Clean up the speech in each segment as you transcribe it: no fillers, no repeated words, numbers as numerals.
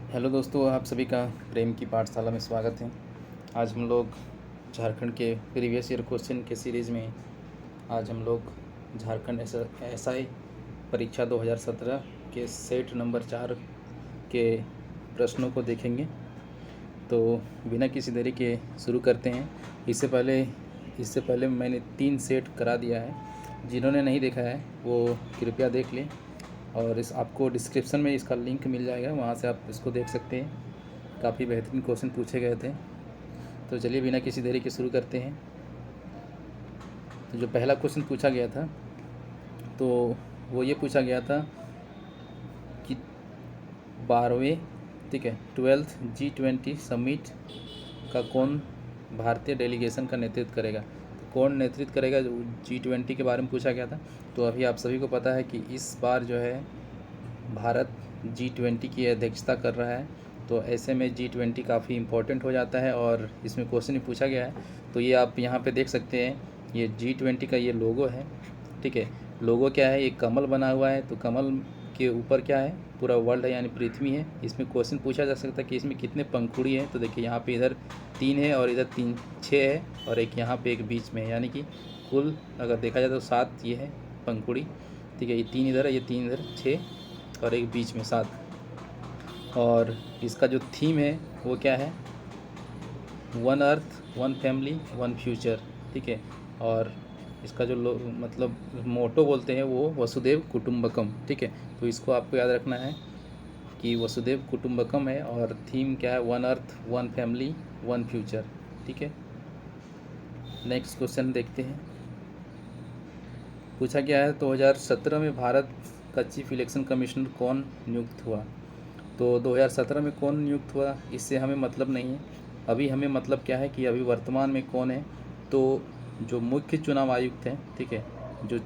Hello दोस्तों, आप सभी का प्रेम की पाठशाला में स्वागत है। आज हम लोग झारखंड के प्रीवियस ईयर क्वेश्चन के सीरीज़ में आज हम लोग झारखंड एसआई परीक्षा 2017 के सेट नंबर 4 के प्रश्नों को देखेंगे। तो बिना किसी देरी के शुरू करते हैं। इससे पहले मैंने 3 सेट करा दिया है। जिन्होंने नहीं देखा है वो कृपया देख लें, और आपको डिस्क्रिप्शन में इसका लिंक मिल जाएगा, वहाँ से आप इसको देख सकते हैं। काफ़ी बेहतरीन क्वेश्चन पूछे गए थे। तो चलिए बिना किसी देरी के शुरू करते हैं। तो जो पहला क्वेश्चन पूछा गया था तो वो ये पूछा गया था कि 12th G20 समिट का कौन भारतीय डेलीगेशन का नेतृत्व करेगा। तो कौन नेतृत्व करेगा, जो G20 के बारे में पूछा गया था। तो अभी आप सभी को पता है कि इस बार जो है भारत G20 की अध्यक्षता कर रहा है। तो ऐसे में G20 काफ़ी इम्पोर्टेंट हो जाता है और इसमें क्वेश्चन भी पूछा गया है। तो ये आप यहाँ पे देख सकते हैं, ये G20 का ये लोगो है। ठीक है, लोगो क्या है, ये कमल बना हुआ है। तो कमल के ऊपर क्या है, पूरा वर्ल्ड है यानी पृथ्वी है। इसमें क्वेश्चन पूछा जा सकता है कि इसमें कितने पंखुड़ी हैं। तो देखिए यहाँ पे इधर 3 है और इधर 6 है और एक यहाँ पे एक बीच में है, यानी कि कुल अगर देखा जाए तो 7 ये है पंखुड़ी। ठीक है, ये 3 इधर है, ये 3 इधर, 6 और एक बीच में 7। और इसका जो थीम है वो क्या है, 1 अर्थ 1 फैमिली 1 फ्यूचर। ठीक है, और इसका जो मतलब मोटो बोलते हैं वो वसुदेव कुटुम्बकम। ठीक है, तो इसको आपको याद रखना है कि वसुदेव कुटुम्बकम है और थीम क्या है, 1 अर्थ 1 फैमिली 1 फ्यूचर। ठीक है, नेक्स्ट क्वेश्चन देखते हैं। पूछा गया है 2017 में भारत का चीफ इलेक्शन कमिश्नर कौन नियुक्त हुआ। तो 2017 में कौन नियुक्त हुआ इससे हमें मतलब नहीं है। अभी हमें मतलब क्या है कि अभी वर्तमान में कौन है। तो जो मुख्य चुनाव आयुक्त हैं, ठीक है, जो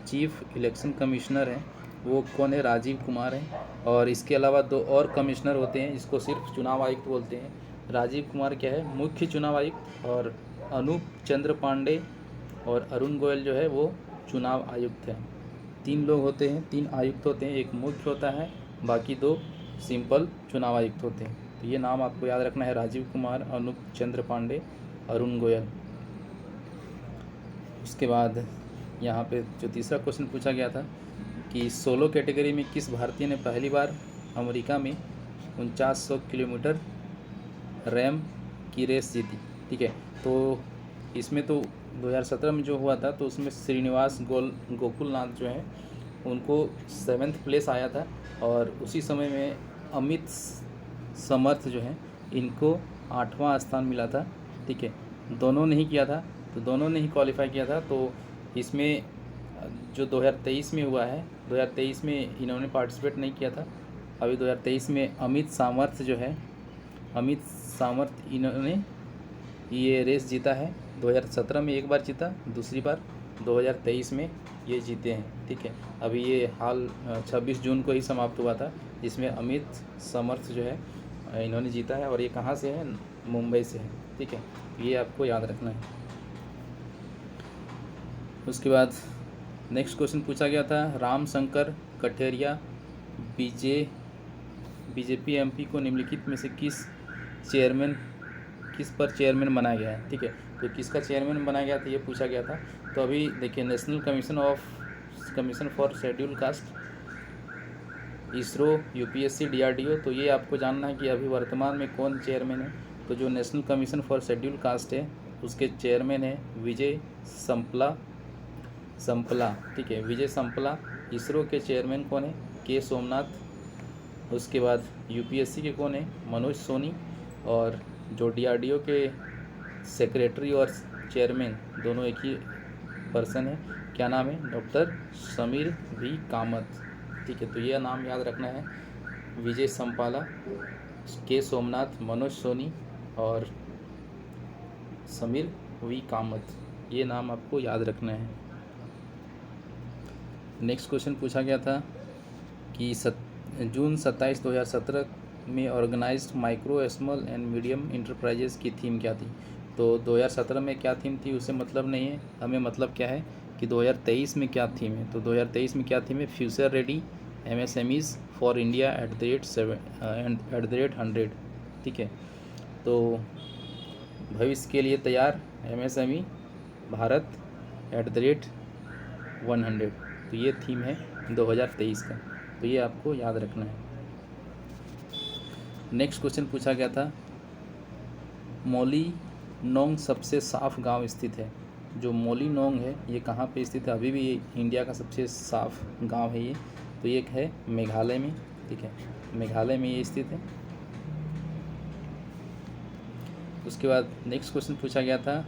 चीफ इलेक्शन कमिश्नर हैं वो कौन है, राजीव कुमार हैं। और इसके अलावा 2 और कमिश्नर होते हैं, इसको सिर्फ चुनाव आयुक्त बोलते हैं। राजीव कुमार क्या है, मुख्य चुनाव आयुक्त, और अनूप चंद्र पांडे और अरुण गोयल जो है वो चुनाव आयुक्त हैं। 3 लोग होते हैं, 3 आयुक्त होते हैं, एक मुख्य होता है, बाकी 2 सिंपल चुनाव आयुक्त होते हैं। तो ये नाम आपको याद रखना है, राजीव कुमार, अनूप चंद्र पांडे, अरुण गोयल। उसके बाद यहाँ पे जो तीसरा क्वेश्चन पूछा गया था कि सोलो कैटेगरी में किस भारतीय ने पहली बार अमेरिका में 4900 किलोमीटर रैम की रेस जीती। ठीक है, तो इसमें तो 2017 में जो हुआ था तो उसमें श्रीनिवास गोकुलनाथ जो है उनको 7th प्लेस आया था, और उसी समय में अमित समर्थ जो है इनको 8वां स्थान मिला था। ठीक है, दोनों ने ही किया था, तो दोनों ने ही क्वालिफाई किया था। तो इसमें जो 2023 में हुआ है, 2023 में इन्होंने पार्टिसिपेट नहीं किया था। अभी 2023 में अमित सामर्थ जो है, अमित सामर्थ इन्होंने ये रेस जीता है। 2017 में एक बार जीता, दूसरी बार 2023 में ये जीते हैं। ठीक है, अभी ये हाल 26 जून को ही समाप्त हुआ था, जिसमें अमित समर्थ जो है इन्होंने जीता है। और ये कहाँ से है, मुंबई से है। ठीक है, ये आपको याद रखना है। उसके बाद नेक्स्ट क्वेश्चन पूछा गया था, राम शंकर कठेरिया बीजेपी एमपी को निम्नलिखित में से किस पर चेयरमैन बनाया गया है। ठीक है, तो किसका चेयरमैन बनाया गया था ये पूछा गया था। तो अभी देखिए, national commission for schedule caste, ISRO, UPSC, DRDO. तो ये आपको जानना है कि अभी वर्तमान में कौन चेयरमैन है। तो जो national commission for schedule caste है उसके चेयरमैन है विजय संपला। ठीक है, विजय संपला। इसरो के चेयरमैन कौन है, के सोमनाथ। उसके बाद यूपीएससी के कौन है, मनोज सोनी। और जो डीआरडीओ के सेक्रेटरी और चेयरमैन दोनों एक ही पर्सन है, क्या नाम है, डॉक्टर समीर वी कामत। ठीक है, तो यह नाम याद रखना है, विजय संपाला, के सोमनाथ, मनोज सोनी और समीर वी कामत। ये नाम आपको याद रखना है। नेक्स्ट क्वेश्चन पूछा गया था कि जून 27, 2017 में organised micro, small and medium enterprises की थीम क्या थी। तो 2017 में क्या थीम थी उससे मतलब नहीं है, हमें मतलब क्या है कि 2023 में क्या थीम है। तो 2023 में क्या थीम है, future ready MSMEs for India @100। ठीक है, तो भविष्य के लिए तैयार MSME भारत @100। तो ये थीम है 2023 का, तो ये आपको याद रखना है। नेक्स्ट क्वेश्चन पूछा गया था, मोलीनोंग सबसे साफ गांव स्थित है। जो मोलीनोंग है ये कहाँ पे स्थित है? अभी भी ये इंडिया का सबसे साफ गांव है ये, तो ये है मेघालय में। ठीक है, मेघालय में ये स्थित है। उसके बाद नेक्स्ट क्वेश्चन पूछा गया था,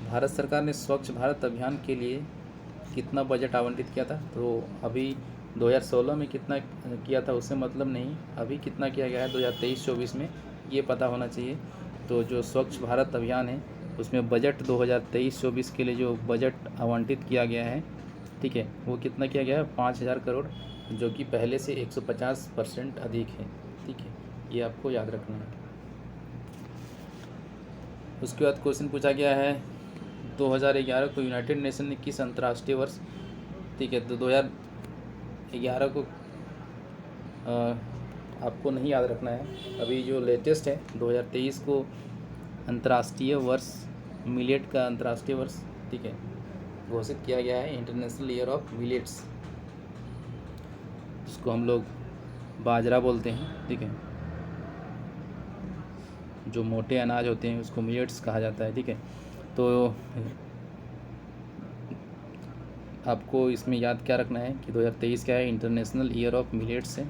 भारत सरकार ने स्वच्छ भारत अभियान के लिए कितना बजट आवंटित किया था? तो अभी 2016 में कितना किया था उससे मतलब नहीं, अभी कितना किया गया है 2023-24 में, ये पता होना चाहिए। तो जो स्वच्छ भारत अभियान है उसमें बजट 2023-24 के लिए जो बजट आवंटित किया गया है, ठीक है, वो कितना किया गया है? 5000 करोड़, जो कि पहले से 150% अधिक है। ठीक है, ये आपको याद रखना है। उसके बाद क्वेश्चन पूछा गया है, 2011 को यूनाइटेड नेशन ने किस अंतर्राष्ट्रीय वर्ष, ठीक है, तो 2011 को आपको नहीं याद रखना है, अभी जो लेटेस्ट है 2023 को अंतर्राष्ट्रीय वर्ष, मिलेट का अंतर्राष्ट्रीय वर्ष, ठीक है, घोषित किया गया है, इंटरनेशनल ईयर ऑफ मिलेट्स, जिसको हम लोग बाजरा बोलते हैं। ठीक है, जो मोटे अनाज होते हैं उसको मिलेट्स कहा जाता है। ठीक है, तो आपको इसमें याद क्या रखना है कि 2023 क्या है? इंटरनेशनल ईयर ऑफ मिलेट्स है।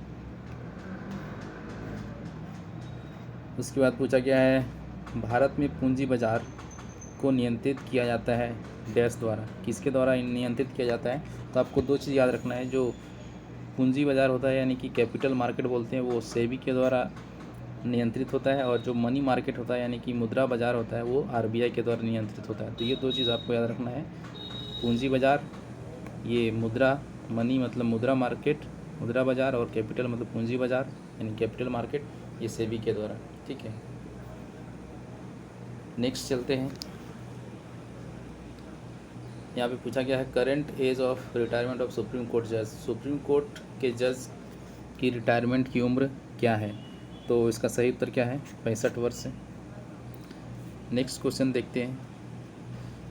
उसके बाद पूछा गया है, भारत में पूंजी बाजार को नियंत्रित किया जाता है डैश द्वारा, किसके द्वारा नियंत्रित किया जाता है? तो आपको दो चीज़ याद रखना है, जो पूंजी बाजार होता है यानी कि कैपिटल मार्केट बोलते हैं, वो सेबी के द्वारा नियंत्रित होता है, और जो मनी मार्केट होता है यानी कि मुद्रा बाजार होता है वो RBI के द्वारा नियंत्रित होता है। तो ये दो चीज़ आपको याद रखना है, पूंजी बाजार, ये मुद्रा, मनी मतलब मुद्रा मार्केट, मुद्रा बाजार, और कैपिटल मतलब पूंजी बाजार यानी कैपिटल मार्केट, ये सेबी के द्वारा। ठीक है, नेक्स्ट चलते हैं। यहाँ पे पूछा गया है, current age of retirement of supreme court जज, सुप्रीम कोर्ट के जज की रिटायरमेंट की उम्र क्या है? तो इसका सही उत्तर क्या है? 65 वर्ष है। नेक्स्ट क्वेश्चन देखते हैं।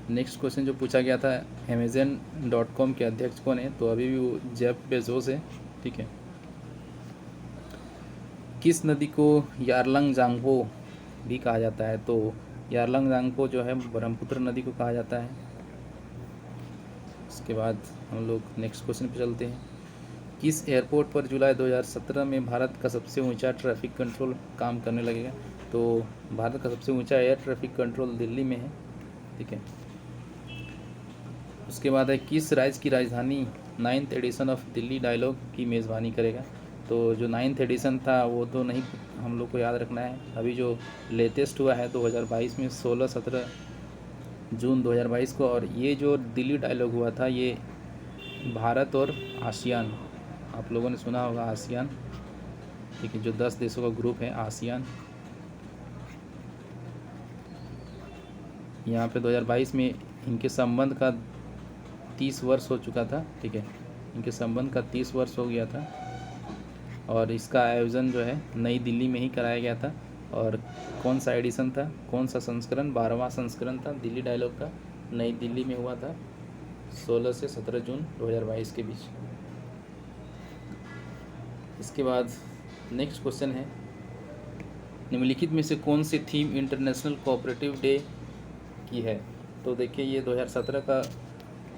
नेक्स्ट क्वेश्चन जो पूछा गया था, Amazon.com के अध्यक्ष कौन है? तो अभी भी वो जेफ बेजोस है। ठीक है, किस नदी को यारलंग जांगपो भी कहा जाता है? तो यारलंग जांगपो जो है ब्रह्मपुत्र नदी को कहा जाता है। उसके बाद हम लोग नेक्स्ट क्वेश्चन पे चलते हैं, किस एयरपोर्ट पर जुलाई 2017 में भारत का सबसे ऊंचा ट्रैफिक कंट्रोल काम करने लगेगा? तो भारत का सबसे ऊंचा एयर ट्रैफिक कंट्रोल दिल्ली में है। ठीक है, उसके बाद है, किस राज्य की राजधानी 9th addition of Delhi dialogue की मेज़बानी करेगा? तो जो 9th एडिशन था वो तो नहीं हम लोग को याद रखना है, अभी जो लेटेस्ट हुआ है 2022 में 16-17 जून 2022 को, और ये जो दिल्ली डायलॉग हुआ था ये भारत और आसियान, आप लोगों ने सुना होगा आसियान, ठीक है, जो 10 देशों का ग्रुप है आसियान, यहाँ पे 2022 में इनके संबंध का 30 वर्ष हो चुका था। ठीक है, इनके संबंध का 30 वर्ष हो गया था, और इसका आयोजन जो है नई दिल्ली में ही कराया गया था। और कौन सा एडिशन था, कौन सा संस्करण? 12वां संस्करण था दिल्ली डायलॉग का, नई दिल्ली में हुआ था 16 से 17 जून 2022 के बीच। इसके बाद नेक्स्ट क्वेश्चन है, निम्नलिखित में से कौन सी थीम इंटरनेशनल कोऑपरेटिव डे की है? तो देखिए ये 2017 का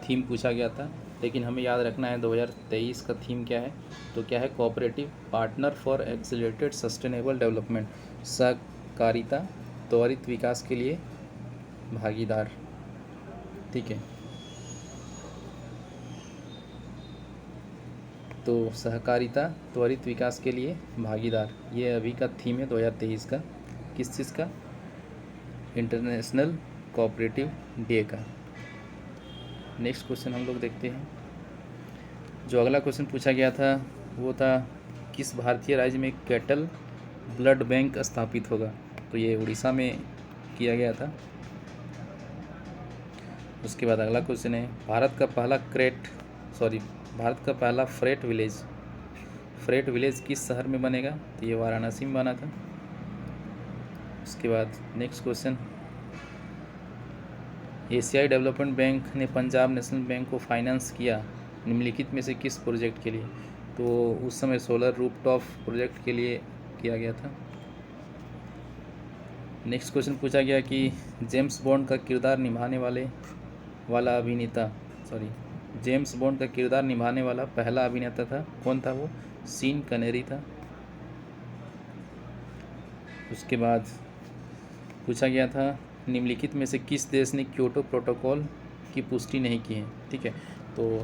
थीम पूछा गया था, लेकिन हमें याद रखना है 2023 का थीम क्या है। तो क्या है? Cooperative partner for accelerated sustainable development, सहकारिता त्वरित विकास के लिए भागीदार। ठीक है, तो सहकारिता त्वरित विकास के लिए भागीदार, ये अभी का थीम है 2023 का। किस चीज़ का? इंटरनेशनल कोऑपरेटिव डे का। नेक्स्ट क्वेश्चन हम लोग देखते हैं। जो अगला क्वेश्चन पूछा गया था वो था, किस भारतीय राज्य में कैटल ब्लड बैंक स्थापित होगा? तो ये उड़ीसा में किया गया था। उसके बाद अगला क्वेश्चन है, भारत का पहला फ्रेट विलेज फ्रेट विलेज किस शहर में बनेगा? तो ये वाराणसी में बना था। उसके बाद नेक्स्ट क्वेश्चन, एशियाई डेवलपमेंट बैंक ने पंजाब नेशनल बैंक को फाइनेंस किया निम्नलिखित में से किस प्रोजेक्ट के लिए? तो उस समय सोलर रूफटॉप प्रोजेक्ट के लिए किया गया था। नेक्स्ट क्वेश्चन पूछा गया कि जेम्स बॉन्ड का किरदार निभाने वाला पहला अभिनेता था, कौन था वो? सीन कनेरी था। उसके बाद पूछा गया था निम्नलिखित में से किस देश ने क्योटो प्रोटोकॉल की पुष्टि नहीं की है? ठीक है, तो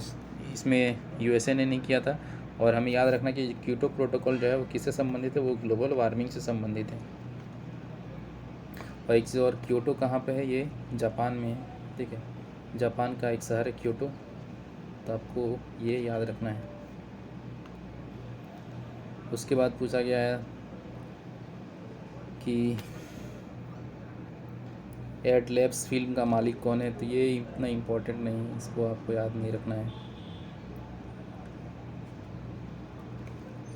इसमें यूएसए ने नहीं किया था। और हमें याद रखना कि क्योटो प्रोटोकॉल जो है वो किससे संबंधित है? वो ग्लोबल वार्मिंग से संबंधित है। और एक चीज़ और, क्योटो कहाँ पे है? ये जापान में है। ठीक है, जापान का एक शहर है क्योटो, तो आपको ये याद रखना है। उसके बाद पूछा गया है कि एडलैब्स फिल्म का मालिक कौन है? तो ये इतना इम्पोर्टेंट नहीं है, इसको आपको याद नहीं रखना है।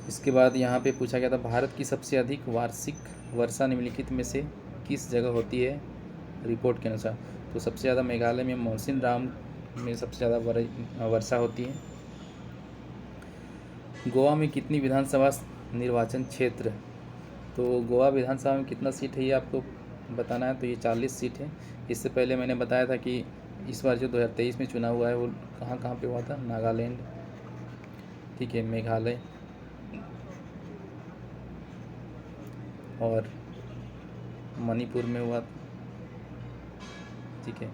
इसके बाद यहाँ पे पूछा गया था भारत की सबसे अधिक वार्षिक वर्षा निम्नलिखित में से किस जगह होती है रिपोर्ट के अनुसार? तो सबसे ज़्यादा मेघालय में मौसिन राम में सबसे ज़्यादा वर्षा होती है। गोवा में कितनी विधानसभा निर्वाचन क्षेत्र? तो गोवा विधानसभा में कितना सीट है ये आपको बताना है। तो ये 40 सीट है। इससे पहले मैंने बताया था कि इस बार जो 2023 में चुनाव हुआ है वो कहाँ कहाँ पे हुआ था? नागालैंड, ठीक है, मेघालय और मणिपुर में हुआ। ठीक है,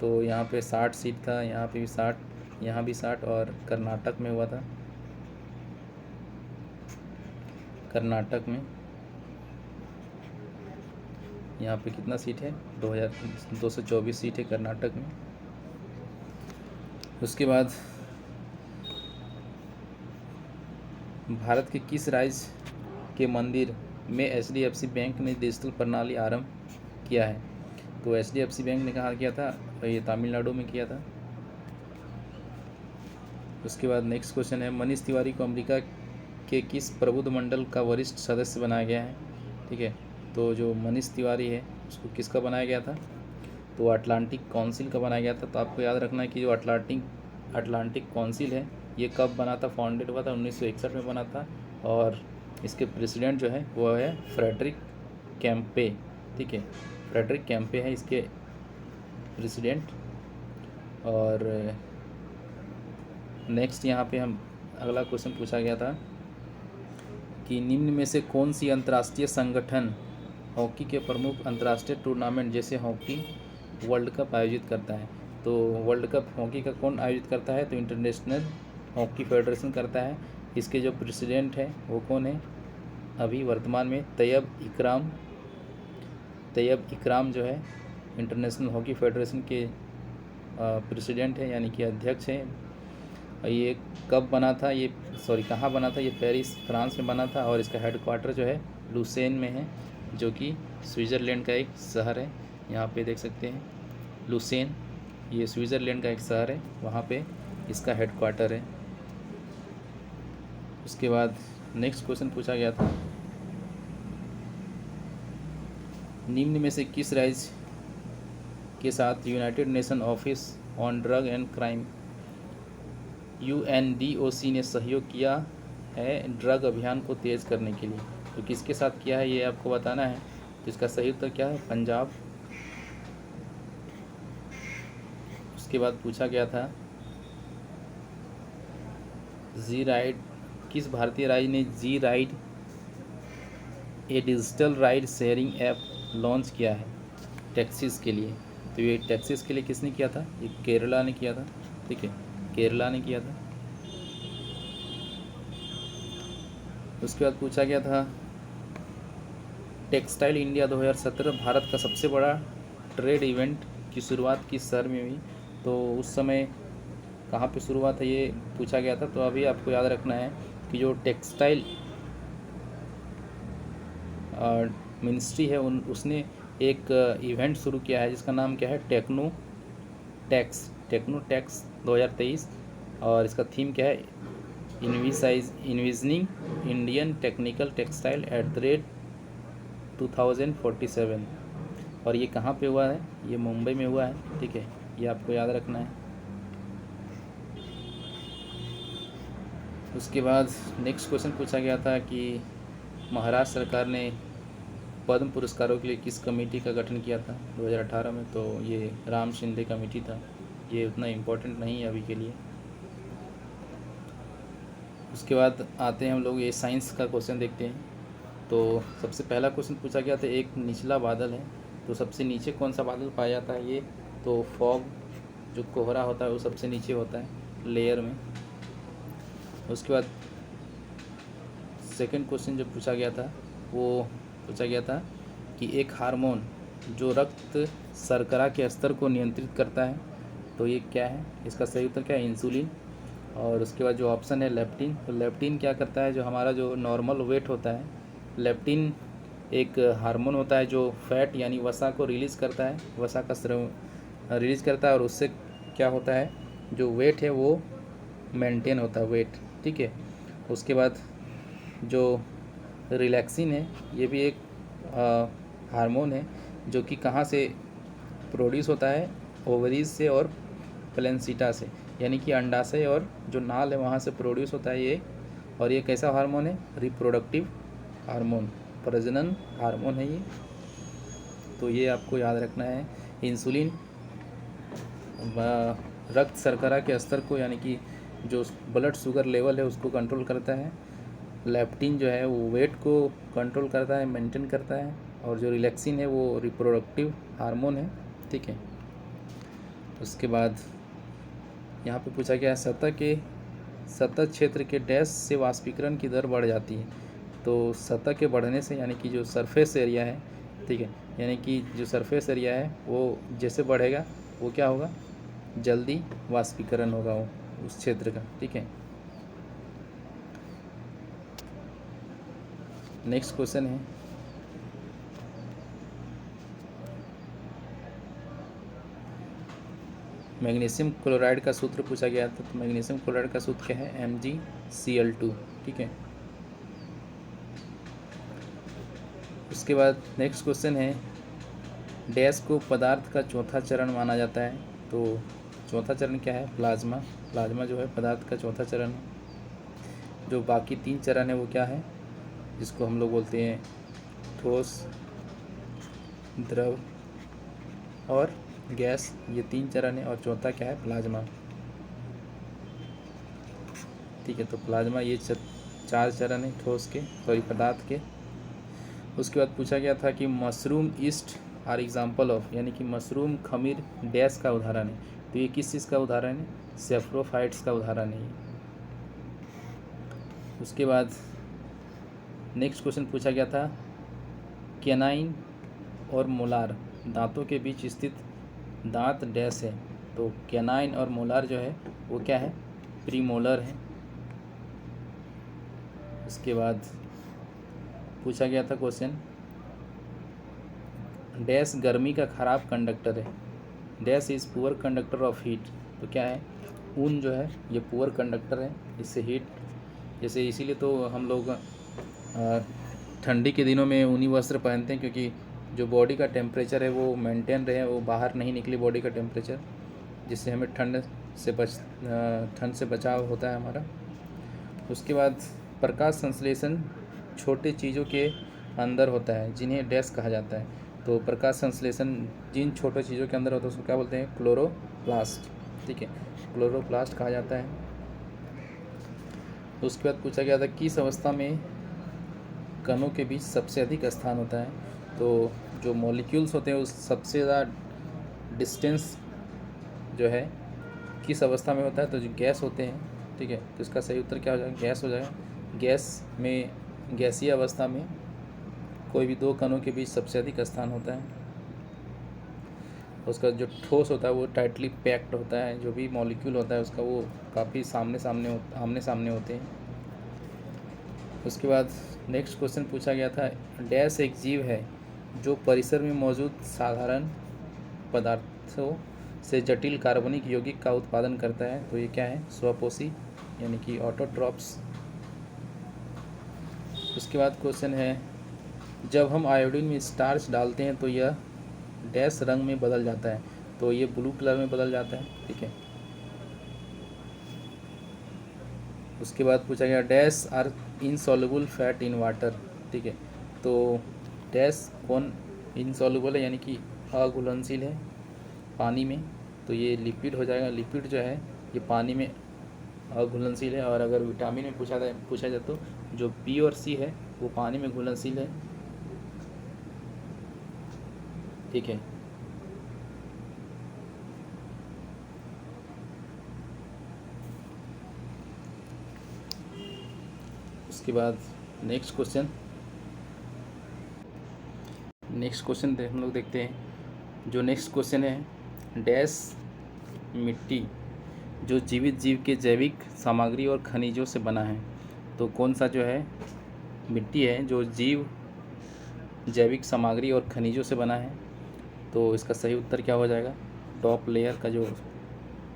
तो यहाँ पे 60 सीट था, यहाँ पे भी 60, यहाँ भी 60, और कर्नाटक में हुआ था। कर्नाटक में यहाँ पे कितना सीट है? 224 सीट है कर्नाटक में। उसके बाद भारत के किस राज्य के मंदिर में एचडीएफसी बैंक ने डिजिटल प्रणाली आरंभ किया है? तो एचडीएफसी बैंक ने कहाँ किया था? ये तमिलनाडु में किया था। उसके बाद नेक्स्ट क्वेश्चन है, मनीष तिवारी को अमेरिका के किस प्रबुद्ध मंडल का वरिष्ठ सदस्य बनाया गया है? ठीक है, तो जो मनीष तिवारी है उसको किसका बनाया गया था? तो अटलांटिक काउंसिल का बनाया गया था। तो आपको याद रखना है कि जो अटलांटिक काउंसिल है ये कब बना था? फाउंडेड हुआ था 1961 में बना था। और इसके प्रेसिडेंट जो है वो है फ्रेडरिक कैंपे। ठीक है, फ्रेडरिक कैंपे है इसके प्रेसिडेंट। और नेक्स्ट यहाँ पे हम अगला क्वेश्चन पूछा गया था कि निम्न में से कौन सी अंतर्राष्ट्रीय संगठन हॉकी के प्रमुख अंतर्राष्ट्रीय टूर्नामेंट जैसे हॉकी वर्ल्ड कप आयोजित करता है? तो वर्ल्ड कप हॉकी का कौन आयोजित करता है? तो इंटरनेशनल हॉकी फेडरेशन करता है। इसके जो प्रेसिडेंट है वो कौन है अभी वर्तमान में? तैयब इकराम जो है इंटरनेशनल हॉकी फेडरेशन के प्रेसिडेंट है, यानी कि अध्यक्ष है। ये कब बना था? कहाँ बना था? ये पेरिस फ्रांस में बना था। और इसका हेडक्वार्टर जो है लुसेन में है, जो कि स्विट्ज़रलैंड का एक शहर है। यहाँ पे देख सकते हैं लुसेन, ये स्विट्ज़रलैंड का एक शहर है, वहाँ पे इसका हेडक्वार्टर है। उसके बाद नेक्स्ट क्वेश्चन पूछा गया था, निम्न में से किस राज्य के साथ United nation office on drug and crime UNDOC ने सहयोग किया है ड्रग अभियान को तेज़ करने के लिए? तो किसके साथ किया है ये आपको बताना है। तो इसका सही उत्तर क्या है? पंजाब। उसके बाद पूछा गया था जी राइड, किस भारतीय राज्य ने G ride a digital ride sharing app launch किया है टैक्सीज़ के लिए? तो ये टैक्सीज़ के लिए किसने किया था? ये केरला ने किया था। ठीक है, केरला ने किया था। उसके बाद पूछा गया था टेक्सटाइल इंडिया 2017 भारत का सबसे बड़ा ट्रेड इवेंट की शुरुआत किस शहर में हुई? तो उस समय कहाँ पे शुरुआत है ये पूछा गया था। तो अभी आपको याद रखना है कि जो टेक्सटाइल मिनिस्ट्री है उसने एक इवेंट शुरू किया है जिसका नाम क्या है? Techno Tex 2023। और इसका थीम क्या है? Envisioning Indian technical textile @ 2047। और ये कहाँ पे हुआ है? ये मुंबई में हुआ है, ठीक है, ये आपको याद रखना है। उसके बाद नेक्स्ट क्वेश्चन पूछा गया था कि महाराष्ट्र सरकार ने पद्म पुरस्कारों के लिए किस कमेटी का गठन किया था 2018 में? तो ये राम शिंदे कमेटी था, ये उतना इम्पोर्टेंट नहीं है अभी के लिए। उसके बाद आते हैं हम लोग ये साइंस का क्वेश्चन देखते हैं। तो सबसे पहला क्वेश्चन पूछा गया था, एक निचला बादल है, तो सबसे नीचे कौन सा बादल पाया जाता है? ये तो फॉग, जो कोहरा होता है वो सबसे नीचे होता है लेयर में। उसके बाद सेकंड क्वेश्चन जो पूछा गया था वो पूछा गया था कि एक हार्मोन जो रक्त शर्करा के स्तर को नियंत्रित करता है, तो ये क्या है? इसका सही उत्तर क्या है? इंसुलिन। और उसके बाद जो ऑप्शन है लेप्टिन, तो लेप्टिन क्या करता है? जो हमारा जो नॉर्मल वेट होता है, लेप्टिन एक हार्मोन होता है जो फैट यानी वसा को रिलीज़ करता है, वसा का स्राव रिलीज़ करता है, और उससे क्या होता है? जो वेट है वो मेंटेन होता है, वेट, ठीक है। उसके बाद जो रिलैक्सिन है, ये भी एक हार्मोन है जो कि कहाँ से प्रोड्यूस होता है? ओवरीज से और प्लेसेंटा से, यानी कि अंडाशय और जो नाल है वहाँ से प्रोड्यूस होता है ये। और ये कैसा हार्मोन है? रिप्रोडक्टिव हार्मोन, प्रजनन हार्मोन है ये। तो ये आपको याद रखना है। इंसुलिन रक्त शर्करा के स्तर को, यानी कि जो ब्लड शुगर लेवल है उसको कंट्रोल करता है। लेप्टिन जो है वो वेट को कंट्रोल करता है, मेंटेन करता है। और जो रिलैक्सिन है वो रिप्रोडक्टिव हार्मोन है, ठीक है। उसके बाद यहाँ पे पूछा गया है सतह क्षेत्र के डैश से वाष्पीकरण की दर बढ़ जाती है। तो सतह के बढ़ने से, यानी कि जो सरफेस एरिया है, ठीक है, यानी कि जो सरफेस एरिया है वो जैसे बढ़ेगा वो क्या होगा? जल्दी वाष्पीकरण होगा वो उस क्षेत्र का, ठीक है। नेक्स्ट क्वेश्चन है, मैग्नीशियम क्लोराइड का सूत्र पूछा गया था। तो मैग्नीशियम क्लोराइड का सूत्र क्या है? MgCl2, ठीक है। उसके बाद नेक्स्ट क्वेश्चन है, डैश को पदार्थ का चौथा चरण माना जाता है। तो चौथा चरण क्या है? प्लाज्मा। प्लाज्मा जो है पदार्थ का चौथा चरण है। जो बाकी 3 चरण है वो क्या है? जिसको हम लोग बोलते हैं ठोस, द्रव और गैस, ये 3 चरण है। और चौथा क्या है? प्लाज्मा, ठीक है। तो प्लाज्मा ये 4 चरण है ठोस के, सॉरी पदार्थ के। उसके बाद पूछा गया था कि mushroom yeast are example of, यानी कि मशरूम खमीर डैश का उदाहरण है। तो ये किस चीज़ का उदाहरण है? सेफ्रोफाइट्स का उदाहरण है ये। उसके बाद नेक्स्ट क्वेश्चन पूछा गया था, कैनाइन और मोलार दांतों के बीच स्थित दांत डैश है। तो कैनाइन और मोलार जो है वो क्या है? प्रीमोलर है। उसके बाद पूछा गया था क्वेश्चन, डैश गर्मी का खराब कंडक्टर है। Dash is poor conductor of heat. तो क्या है? ऊन जो है ये पुअर कंडक्टर है, इससे हीट, जैसे इसीलिए तो हम लोग ठंडी के दिनों में ऊनी वस्त्र पहनते हैं, क्योंकि जो बॉडी का टेम्परेचर है वो मेंटेन रहे, वो बाहर नहीं निकले बॉडी का टेम्परेचर, जिससे हमें ठंड से बचाव होता है हमारा। उसके बाद प्रकाश संश्लेषण छोटे चीज़ों के अंदर होता है जिन्हें डैश कहा जाता है। तो प्रकाश संश्लेषण जिन छोटे चीज़ों के अंदर होता है उसको क्या बोलते हैं? क्लोरोप्लास्ट, ठीक है, क्लोरोप्लास्ट कहा जाता है। उसके बाद पूछा गया था किस अवस्था में कणों के बीच सबसे अधिक स्थान होता है। तो जो मॉलिक्यूल्स होते हैं उस सबसे ज़्यादा डिस्टेंस जो है किस अवस्था में होता है? तो जो गैस होते हैं, ठीक है। तो इसका सही उत्तर क्या हो जाएगा? गैस हो जाएगा। गैस में, गैसीय अवस्था में कोई भी 2 कणों के बीच सबसे अधिक स्थान होता है। उसका जो ठोस होता है वो टाइटली पैक्ड होता है, जो भी मॉलिक्यूल होता है उसका वो काफ़ी आमने सामने होते हैं। उसके बाद नेक्स्ट क्वेश्चन पूछा गया था, डैश एक जीव है जो परिसर में मौजूद साधारण पदार्थों से जटिल कार्बनिक यौगिक का उत्पादन करता है। तो ये क्या है? स्वपोषी यानी कि ऑटोट्रॉप्स। उसके बाद क्वेश्चन है, जब हम आयोडीन में स्टार्च डालते हैं तो यह डैश रंग में बदल जाता है, तो ये ब्लू कलर में बदल जाता है। ठीक है। उसके बाद पूछा गया, dash are insoluble fat in water. ठीक है। तो डैश कौन इनसॉल्युबल है, यानी कि अघुलनशील है पानी में, तो ये लिपिड हो जाएगा। लिपिड जो है ये पानी में अघुलनशील है। और अगर विटामिन में पूछा जाए तो जो बी और सी है वो पानी में घुलनशील है। ठीक है। उसके बाद नेक्स्ट क्वेश्चन हम लोग देखते हैं। जो नेक्स्ट क्वेश्चन है, डैश मिट्टी जो जीवित जीव के जैविक सामग्री और खनिजों से बना है, तो कौन सा जो है मिट्टी है जो जैविक सामग्री और खनिजों से बना है, तो इसका सही उत्तर क्या हो जाएगा? टॉप लेयर का जो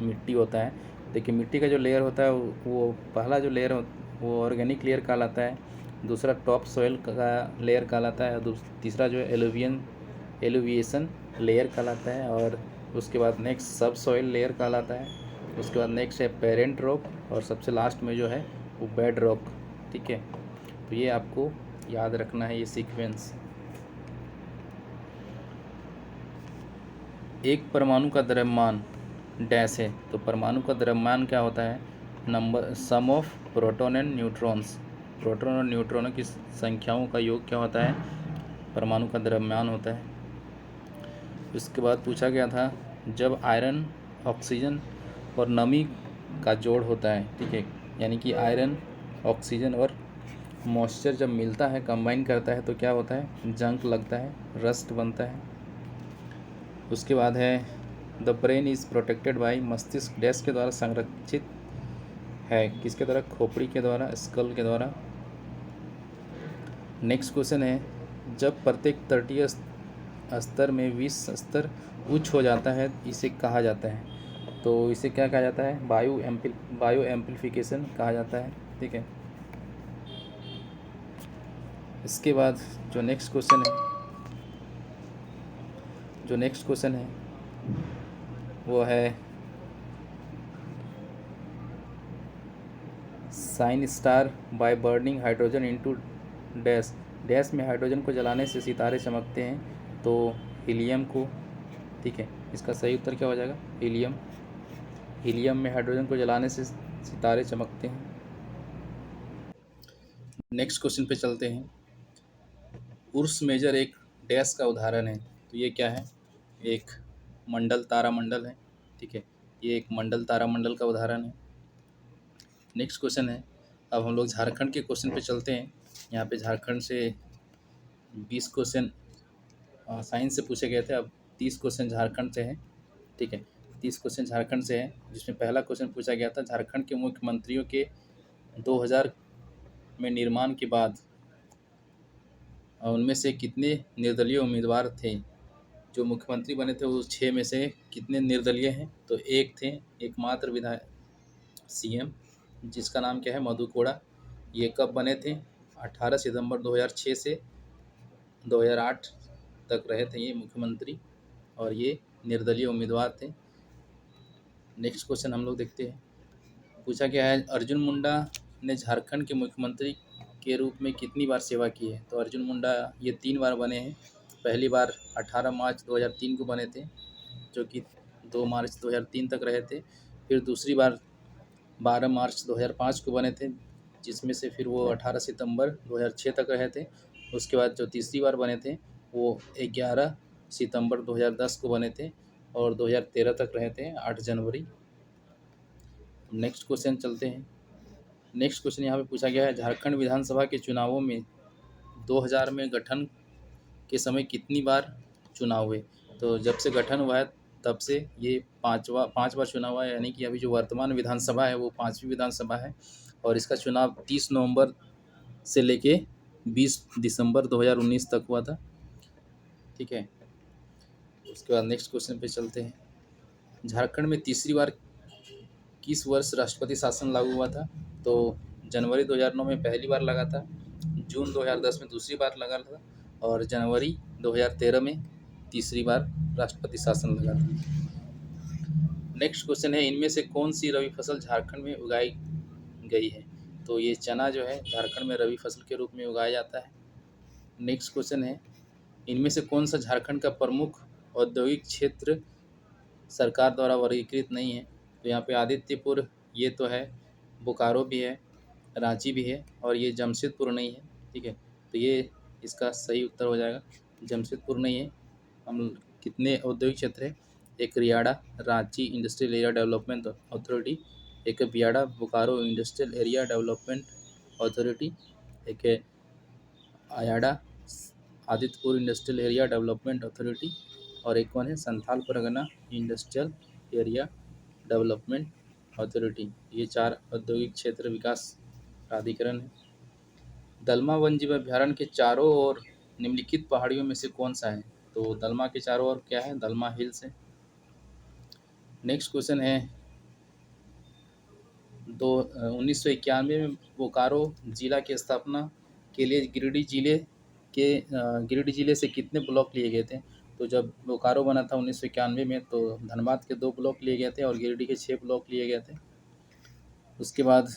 मिट्टी होता है, देखिए मिट्टी का जो लेयर होता है वो पहला जो लेयर वो ऑर्गेनिक लेयर कहलाता है, दूसरा टॉप सॉइल का लेयर कहलाता है, और तीसरा जो है एलुविएशन लेयर कहलाता है, और उसके बाद नेक्स्ट सब सॉइल लेयर कहलाता है। उसके बाद नेक्स्ट है पेरेंट रॉक, और सबसे लास्ट में जो है वो बेड रॉक। ठीक है। तो ये आपको याद रखना है, ये सीक्वेंस। एक परमाणु का द्रव्यमान डैश है, तो परमाणु का द्रव्यमान क्या होता है? Number sum of proton and neutrons. प्रोटॉन और न्यूट्रॉनों की संख्याओं का योग क्या होता है? परमाणु का द्रव्यमान होता है। उसके बाद पूछा गया था, जब आयरन, ऑक्सीजन और नमी का जोड़ होता है, ठीक है, यानी कि आयरन, ऑक्सीजन और मॉइस्चर जब मिलता है, कंबाइन करता है, तो क्या होता है? जंक लगता है, रस्ट बनता है। उसके बाद है, the brain is protected by, मस्तिष्क डैश के द्वारा संरक्षित है, किसके द्वारा? खोपड़ी के द्वारा, स्कल के द्वारा। नेक्स्ट क्वेश्चन है, जब प्रत्येक तटीय स्तर में विश्व स्तर उच्च हो जाता है, इसे कहा जाता है, तो इसे क्या कहा जाता है? बायो एम्प्लीफिकेशन कहा जाता है। ठीक है। इसके बाद जो नेक्स्ट क्वेश्चन है वो है, sign star by burning hydrogen into dash. Dash में हाइड्रोजन को जलाने से सितारे चमकते हैं, तो हीलियम को। ठीक है। इसका सही उत्तर क्या हो जाएगा? हीलियम में हाइड्रोजन को जलाने से सितारे चमकते हैं। नेक्स्ट क्वेश्चन पे चलते हैं। उर्स मेजर एक डैश का उदाहरण है, तो ये क्या है? एक तारामंडल है। ठीक है। ये एक तारामंडल का उदाहरण है। नेक्स्ट क्वेश्चन है, अब हम लोग झारखंड के क्वेश्चन पे चलते हैं। यहाँ पे झारखंड से 20 क्वेश्चन साइंस से पूछे गए थे, अब 30 क्वेश्चन झारखंड से हैं। ठीक है। 30 क्वेश्चन झारखंड से हैं, जिसमें पहला क्वेश्चन पूछा गया था, झारखंड के मुख्यमंत्रियों के 2000 में निर्माण के बाद उनमें से कितने निर्दलीय उम्मीदवार थे? जो मुख्यमंत्री बने थे वो 6 में से कितने निर्दलीय हैं? तो एक थे, एकमात्र विधायक सीएम, जिसका नाम क्या है? मधु कोड़ा। ये कब बने थे? 18 सितंबर 2006 से 2008 तक रहे थे ये मुख्यमंत्री, और ये निर्दलीय उम्मीदवार थे। नेक्स्ट क्वेश्चन हम लोग देखते हैं। पूछा गया है, अर्जुन मुंडा ने झारखंड के मुख्यमंत्री के रूप में कितनी बार सेवा की है? तो अर्जुन मुंडा ये 3 बार बने हैं। पहली बार 18 मार्च 2003 को बने थे, जो कि 2 मार्च 2003 तक रहे थे। फिर दूसरी बार 12 मार्च 2005 को बने थे, जिसमें से फिर वो 18 सितंबर 2006 तक रहे थे। उसके बाद जो तीसरी बार बने थे वो 11 सितंबर 2010 को बने थे, और 2013 तक रहे थे, 8 जनवरी। नेक्स्ट क्वेश्चन चलते हैं। नेक्स्ट क्वेश्चन यहाँ पे पूछा गया है, झारखंड विधानसभा के चुनावों में 2000 में गठन के समय कितनी बार चुनाव हुए? तो जब से गठन हुआ है तब से ये 5 बार चुनाव हुआ है, यानी कि अभी जो वर्तमान विधानसभा है वो 5वीं विधानसभा है, और इसका चुनाव 30 नवंबर से लेके 20 दिसंबर 2019 तक हुआ था। ठीक है। उसके बाद नेक्स्ट क्वेश्चन पे चलते हैं। झारखंड में तीसरी बार किस वर्ष राष्ट्रपति शासन लागू हुआ था? तो जनवरी 2009 में पहली बार लगा था, जून 2010 में दूसरी बार लगा था और जनवरी 2013 में तीसरी बार राष्ट्रपति शासन लगा था। नेक्स्ट क्वेश्चन है, इनमें से कौन सी रबी फसल झारखंड में उगाई गई है? तो ये चना जो है झारखंड में रबी फसल के रूप में उगाया जाता है। नेक्स्ट क्वेश्चन है, इनमें से कौन सा झारखंड का प्रमुख औद्योगिक क्षेत्र सरकार द्वारा वर्गीकृत नहीं है? तो यहाँ पे आदित्यपुर ये तो है, बोकारो भी है, रांची भी है और ये जमशेदपुर नहीं है। ठीक है, तो ये इसका सही उत्तर हो जाएगा, जमशेदपुर नहीं है। हम कितने औद्योगिक क्षेत्र है? एक RIADA Ranchi industrial area development authority, एक BIADA Bokaro industrial area development authority, एक है AIADA Adityapur industrial area development authority और एक कौन है? Santhal Pargana industrial area development authority. ये 4 औद्योगिक क्षेत्र विकास प्राधिकरण है। दलमा वन्यजीव अभ्यारण्य के चारों ओर निम्नलिखित पहाड़ियों में से कौन सा है? तो दलमा के चारों ओर क्या है? दलमा हिल्स है। नेक्स्ट क्वेश्चन है, 1991 में बोकारो जिला की स्थापना के लिए गिरिडीह जिले से कितने ब्लॉक लिए गए थे? तो जब बोकारो बना था 1991 में तो धनबाद के 2 ब्लॉक लिए गए थे और गिरिडीह के 6 ब्लॉक लिए गए थे। उसके बाद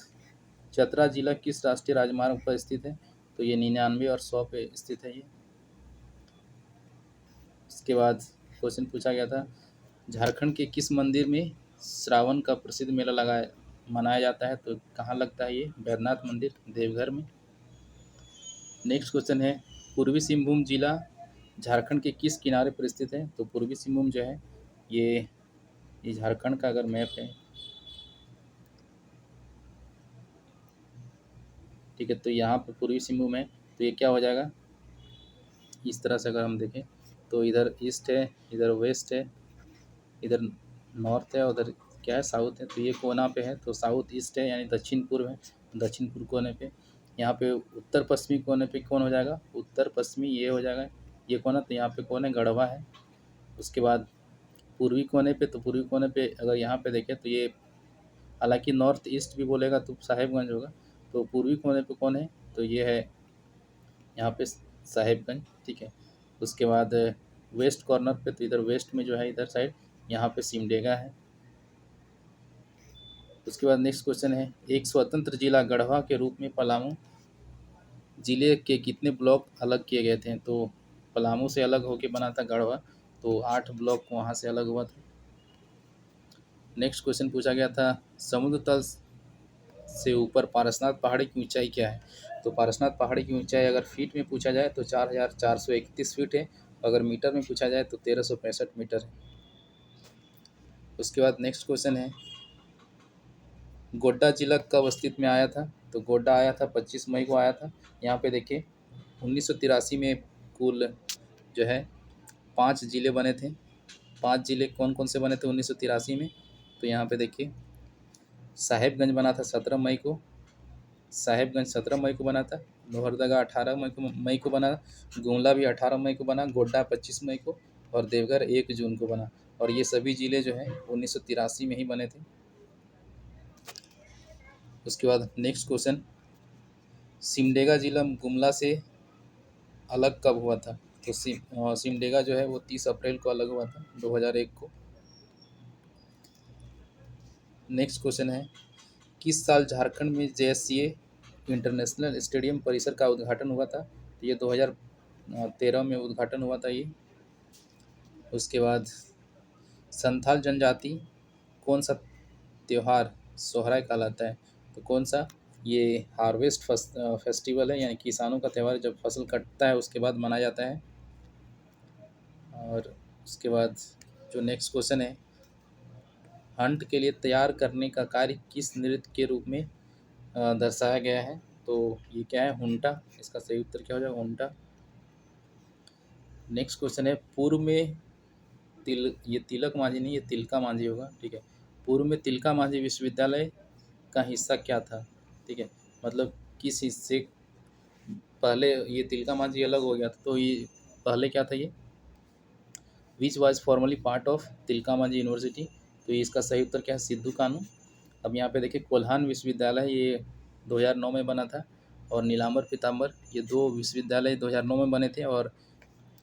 चतरा जिला किस राष्ट्रीय राजमार्ग पर स्थित है? तो ये 99 और 100 पे स्थित है ये। उसके बाद क्वेश्चन पूछा गया था, झारखंड के किस मंदिर में श्रावण का प्रसिद्ध मेला मनाया जाता है? तो कहाँ लगता है ये? बैद्यनाथ मंदिर देवघर में। नेक्स्ट क्वेश्चन है, पूर्वी सिंहभूम जिला झारखंड के किस किनारे पर स्थित है? तो पूर्वी सिंहभूम जो है ये झारखंड का अगर मैप है, ठीक है, तो यहाँ पर पूर्वी सिंहभूम है, तो ये क्या हो जाएगा? इस तरह से अगर हम देखें तो इधर ईस्ट है, इधर वेस्ट है, इधर नॉर्थ है, उधर क्या है? साउथ है। तो ये कोना पे है, तो साउथ ईस्ट है यानी दक्षिण पूर्व है, दक्षिण पूर्व कोने पे। यहाँ पे उत्तर पश्चिमी कोने पे कौन हो जाएगा? उत्तर पश्चिमी ये हो जाएगा ये कोना, तो यहाँ पे कौन है? गढ़वा है। उसके बाद पूर्वी कोने पे, तो पूर्वी कोने पे अगर यहाँ पे देखें तो ये हालांकि नॉर्थ ईस्ट भी बोलेगा तो साहेबगंज होगा, तो पूर्वी कोने पे कौन है? तो ये है यहाँ पे साहेबगंज। ठीक है, उसके बाद वेस्ट कॉर्नर पे, तो इधर वेस्ट में जो है इधर साइड यहाँ पे सिमडेगा है। उसके बाद नेक्स्ट क्वेश्चन है, एक स्वतंत्र जिला गढ़वा के रूप में पलामू जिले के कितने ब्लॉक अलग किए गए थे? तो पलामू से अलग होके बना था गढ़वा, तो 8 ब्लॉक वहाँ से अलग हुआ था। नेक्स्ट क्वेश्चन पूछा गया था, समुद्र तल से ऊपर पारसनाथ पहाड़ी की ऊंचाई क्या है? तो पारसनाथ पहाड़ी की ऊंचाई अगर फीट में पूछा जाए तो 4431 फीट है, अगर मीटर में पूछा जाए तो 1365 मीटर है। उसके बाद नेक्स्ट क्वेश्चन है, गोड्डा जिला कब अस्तित्व में आया था? तो गोड्डा आया था 25 मई को आया था। यहाँ पे देखिए 1983 में कुल जो है 5 ज़िले बने थे। 5 ज़िले कौन कौन से बने थे 1983 में? तो यहाँ पे देखिए साहेबगंज बना था 17 मई को, साहेबगंज 17 मई को बना था, लोहरदगा 18 मई को बना, गुमला भी 18 मई को बना, गोड्डा 25 मई को और देवघर 1 जून को बना। और ये सभी ज़िले जो हैं 1983 में ही बने थे। उसके बाद नेक्स्ट क्वेश्चन, सिमडेगा जिला गुमला से अलग कब हुआ था? तो सिमडेगा जो है वो 30 अप्रैल को अलग हुआ था 2001 को। नेक्स्ट क्वेश्चन है, किस साल झारखंड में JSCA इंटरनेशनल स्टेडियम परिसर का उद्घाटन हुआ था? तो ये 2013 में उद्घाटन हुआ था ये। उसके बाद संथाल जनजाति कौन सा त्यौहार सोहराय कहलाता है? तो कौन सा? ये हार्वेस्ट फेस्टिवल है, यानी किसानों का त्यौहार, जब फसल कटता है उसके बाद मनाया जाता है। और उसके बाद जो नेक्स्ट क्वेश्चन है, हंट के लिए तैयार करने का कार्य किस नृत्य के रूप में दर्शाया गया है? तो ये क्या है? हुंटा। इसका सही उत्तर क्या हो जाएगा? हुंटा। नेक्स्ट क्वेश्चन है, पूर्व में ये तिलक मांझी नहीं, ये तिलका मांझी होगा। ठीक है, पूर्व में तिलका मांझी विश्वविद्यालय का हिस्सा क्या था? ठीक है, मतलब किस हिस्से पहले ये तिलका मांझी अलग हो गया था, तो ये पहले क्या था? ये which was formally part of Tilka Manjhi university. तो ये इसका सही उत्तर क्या है? सिद्धू कानू। अब यहाँ पे देखिए कोल्हान विश्वविद्यालय ये 2009 में बना था, और नीलांबर पीताम्बर ये 2 विश्वविद्यालय 2009 में बने थे, और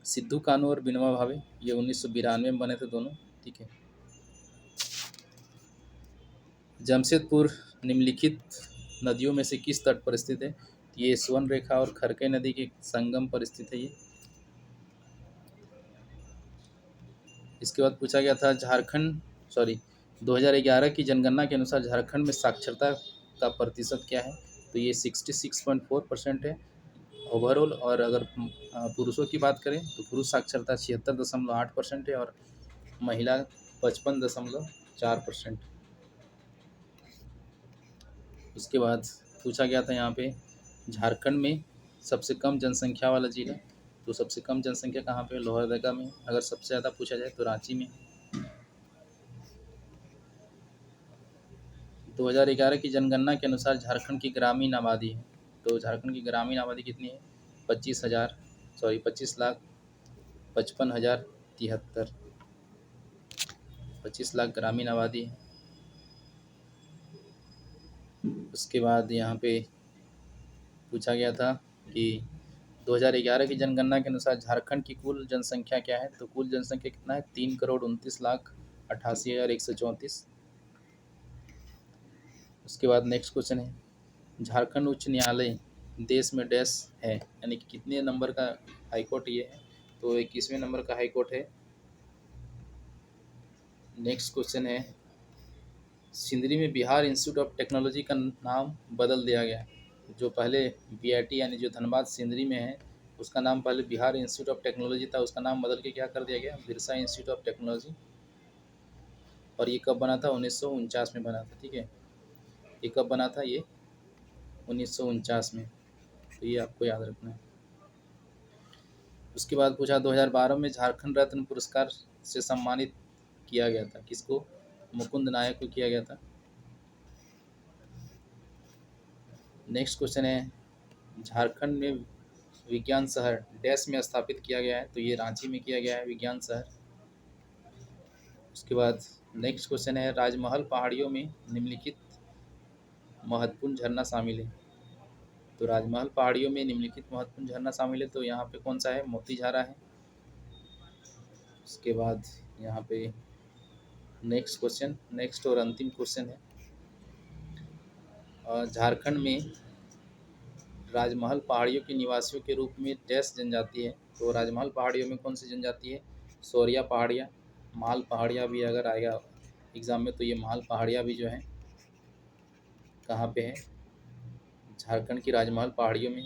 सिद्धू कानू और विनोबा भावे ये 1992 में बने थे दोनों। ठीक है। जमशेदपुर निम्नलिखित नदियों में से किस तट पर स्थित है? ये स्वर्ण रेखा और खरकई नदी के संगम पर स्थित है ये। इसके बाद पूछा गया था 2011 की जनगणना के अनुसार झारखंड में साक्षरता का प्रतिशत क्या है? तो ये 66.4% है ओवरऑल। और अगर पुरुषों की बात करें तो पुरुष साक्षरता 76.8% है, और महिला 55.4%। उसके बाद पूछा गया था यहाँ पे झारखंड में सबसे कम जनसंख्या वाला जिला, तो सबसे कम जनसंख्या कहाँ पे? लोहरदगा में। अगर सबसे ज़्यादा पूछा जाए तो रांची में। 2011 की जनगणना के अनुसार झारखंड की ग्रामीण आबादी है, तो झारखंड की ग्रामीण आबादी कितनी है? 25,55,053। 25 लाख ग्रामीण आबादी है। उसके बाद यहाँ पे पूछा गया था कि 2011 की जनगणना के अनुसार झारखंड की कुल जनसंख्या क्या है? तो कुल जनसंख्या कितना है? 3,29,88,134। उसके बाद नेक्स्ट क्वेश्चन है झारखंड उच्च न्यायालय देश में डैश है, यानी कि कितने नंबर का हाईकोर्ट ये है? तो 21वें नंबर का हाईकोर्ट है। नेक्स्ट क्वेश्चन है सिंदरी में बिहार इंस्टीट्यूट ऑफ टेक्नोलॉजी का नाम बदल दिया गया। जो पहले बीआईटी यानी जो धनबाद सिंदरी में है उसका नाम पहले बिहार इंस्टीट्यूट ऑफ टेक्नोलॉजी था, उसका नाम बदल के क्या कर दिया गया? Birsa institute of technology. और ये कब बना था? 1949 में बना था। ठीक है, ये कब बना था? ये 1949 में। तो ये आपको याद रखना है। उसके बाद पूछा 2012 में झारखंड रत्न पुरस्कार से सम्मानित किया गया था किसको? मुकुंद नायक को किया गया था। नेक्स्ट क्वेश्चन है झारखंड में विज्ञान शहर डैश में स्थापित किया गया है, तो ये रांची में किया गया है विज्ञान शहर। उसके बाद नेक्स्ट क्वेश्चन है राजमहल पहाड़ियों में निम्नलिखित महत्वपूर्ण झरना शामिल है। तो राजमहल पहाड़ियों में निम्नलिखित महत्वपूर्ण झरना शामिल है, तो यहाँ पे कौन सा है? मोतीझारा है। उसके बाद यहाँ पे नेक्स्ट और अंतिम क्वेश्चन है झारखंड में राजमहल पहाड़ियों के निवासियों के रूप में डैश जनजाति है। तो राजमहल पहाड़ियों में कौन सी जनजाति है? सौरिया पहाड़िया, माल पहाड़िया भी अगर आएगा एग्ज़ाम में तो ये माल पहाड़िया भी जो है कहाँ पे है? झारखंड की राजमहल पहाड़ियों में।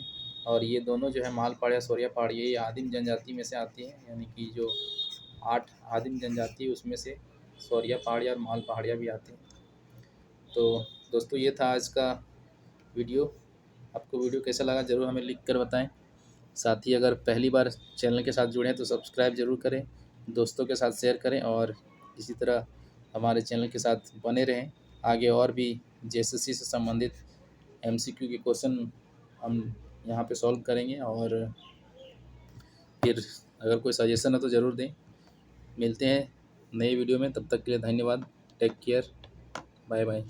और ये दोनों जो है माल पहाड़िया सौरिया पहाड़िया ये आदिम जनजाति में से आती है, यानी कि जो 8 आदिम जनजाति है उसमें से सौरिया पहाड़िया और माल पहाड़िया भी आती है। तो दोस्तों ये था आज का वीडियो। आपको वीडियो कैसा लगा ज़रूर हमें लिख कर बताएं। साथ ही अगर पहली बार चैनल के साथ जुड़े हैं तो सब्सक्राइब ज़रूर करें, दोस्तों के साथ शेयर करें, और इसी तरह हमारे चैनल के साथ बने रहें। आगे और भी जेएसएससी से संबंधित एमसीक्यू के क्वेश्चन हम यहाँ पे सॉल्व करेंगे, और फिर अगर कोई सजेशन है तो ज़रूर दें। मिलते हैं नए वीडियो में, तब तक के लिए धन्यवाद। Take care, bye bye.